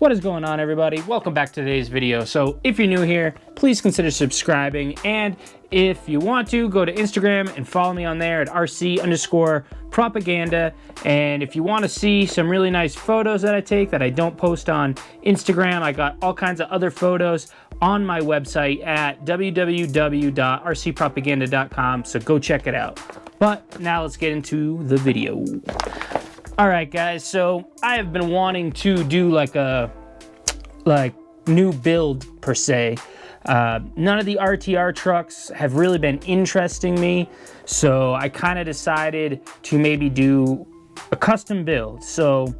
What is going on, everybody? Welcome back to today's video. So if you're new here, please consider subscribing, and if you want to, go to Instagram and follow me on there at RC_propaganda. And if you want to see some really nice photos that I take that I don't post on Instagram, I got all kinds of other photos on my website at www.rcpropaganda.com, so go check it out. But now let's get into the video. Alright guys, so I have been wanting to do like a new build per se. None of the RTR trucks have really been interesting me, so I kind of decided to maybe do a custom build. So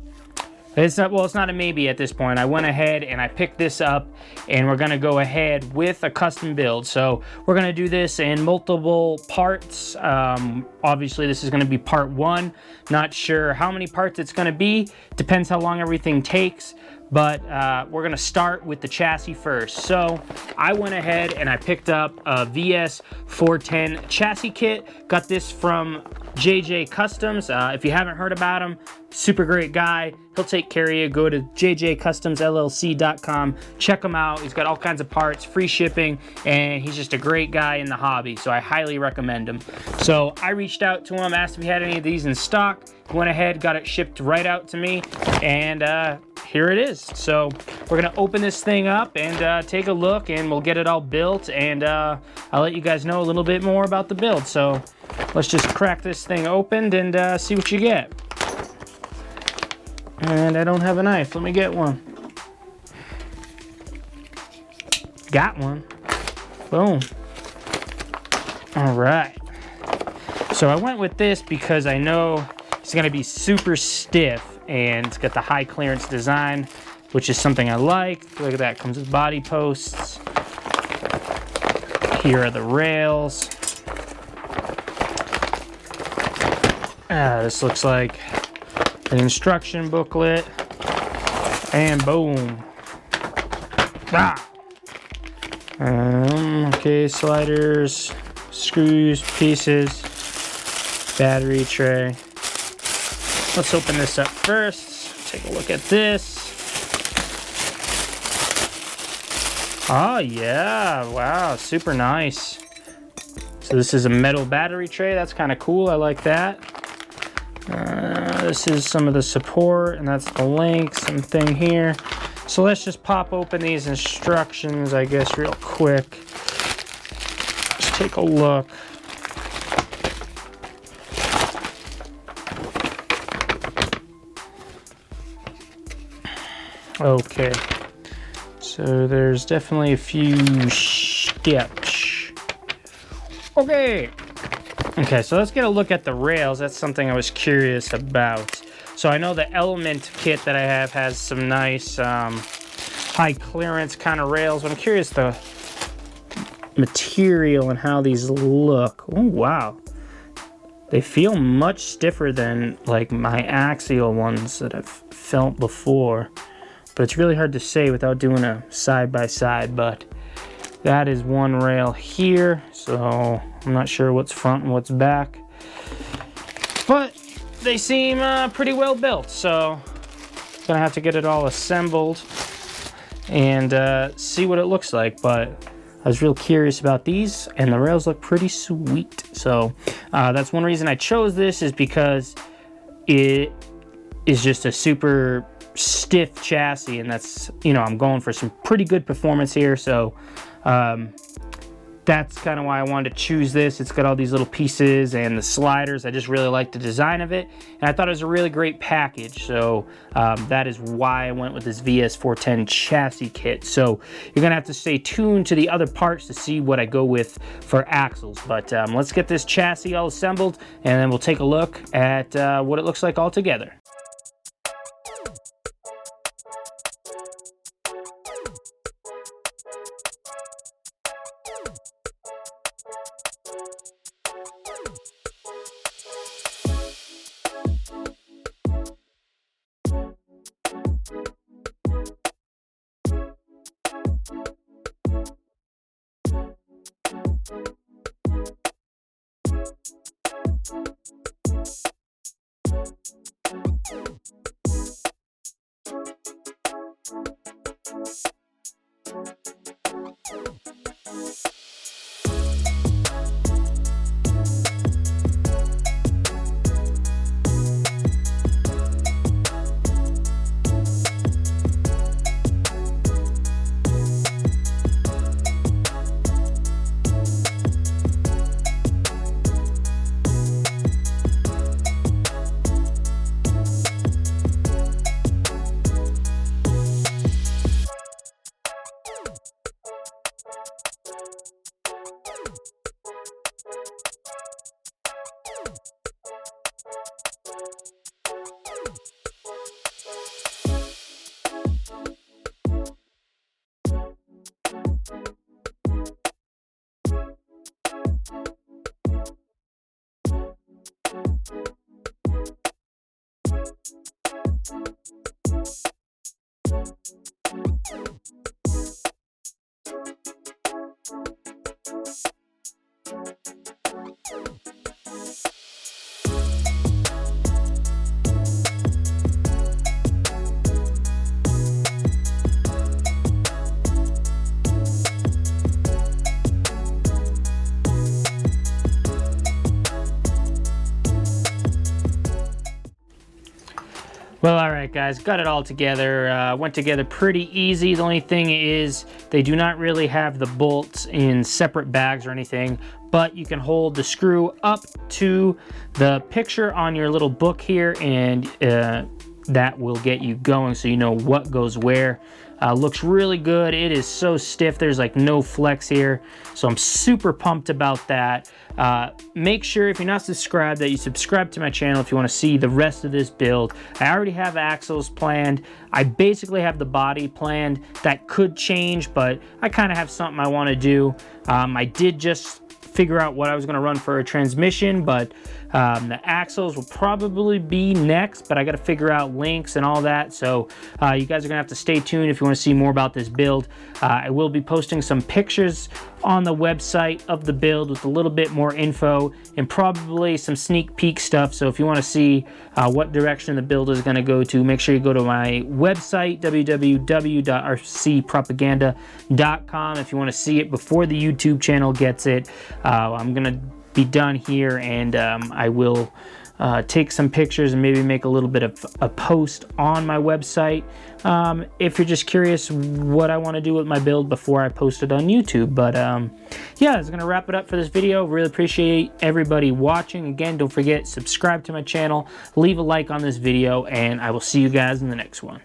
it's not a maybe at this point. I went ahead and I picked this up, and we're gonna go ahead with a custom build. So we're gonna do this in multiple parts. Obviously this is gonna be part one. Not sure how many parts it's gonna be. Depends how long everything takes. But we're gonna start with the chassis first. So I went ahead and I picked up a VS 410 chassis kit. Got this from JJ Customs. If you haven't heard about him, super great guy. He'll take care of you. Go to jjcustomsllc.com. Check him out. He's got all kinds of parts, free shipping, and he's just a great guy in the hobby. So I highly recommend him. So I reached out to him, asked if he had any of these in stock. He went ahead, got it shipped right out to me, and here it is. So we're gonna open this thing up and take a look, and we'll get it all built, and I'll let you guys know a little bit more about the build. So let's just crack this thing open and see what you get. And I don't have a knife. Let me get one. Got one. Boom. All right. So I went with this because I know it's gonna be super stiff, and it's got the high clearance design, which is something I like. Look at that, comes with body posts. Here are the rails. This looks like an instruction booklet, and boom. Okay, sliders, screws, pieces, battery tray. Let's open this up first. Take a look at this. Oh yeah, wow, super nice. So this is a metal battery tray. That's kind of cool. I like that. This is some of the support, and that's the link, something here. So let's just pop open these instructions, I guess, real quick. Just take a look. Okay, so there's definitely a few steps. Okay, so let's get a look at the rails. That's something I was curious about. So I know the Element kit that I have has some nice high clearance kind of rails. I'm curious the material and how these look. Oh, wow. They feel much stiffer than like my axial ones that I've felt before. But it's really hard to say without doing a side-by-side, but that is one rail here, so I'm not sure what's front and what's back. But they seem pretty well built, so I'm gonna have to get it all assembled and see what it looks like. But I was real curious about these, and the rails look pretty sweet. So that's one reason I chose this, is because it is just a super stiff chassis, and that's, you know, I'm going for some pretty good performance here. So that's kind of why I wanted to choose this. It's got all these little pieces and the sliders. I just really like the design of it, and I thought it was a really great package. So that is why I went with this VS 410 chassis kit. So you're gonna have to stay tuned to the other parts to see what I go with for axles. But let's get this chassis all assembled, and then we'll take a look at what it looks like all together. Well, all right, guys, got it all together. Went together pretty easy. The only thing is they do not really have the bolts in separate bags or anything, but you can hold the screw up to the picture on your little book here, and that will get you going so you know what goes where. Looks really good. It is so stiff. There's like no flex here. So I'm super pumped about that. Make sure if you're not subscribed that you subscribe to my channel if you want to see the rest of this build. I already have axles planned. I basically have the body planned. That could change, but I kind of have something I want to do. I did just figure out what I was going to run for a transmission, but the axles will probably be next, but I got to figure out links and all that. So you guys are gonna have to stay tuned if you want to see more about this build. I will be posting some pictures on the website of the build with a little bit more info and probably some sneak peek stuff. So if you want to see what direction the build is going to go to, make sure you go to my website, www.rcpropaganda.com, if you want to see it before the YouTube channel gets it. I'm going to be done here, and I will take some pictures and maybe make a little bit of a post on my website if you're just curious what I want to do with my build before I post it on YouTube. But yeah, that's gonna wrap it up for this video. Really appreciate everybody watching. Again, don't forget, subscribe to my channel, leave a like on this video, and I will see you guys in the next one.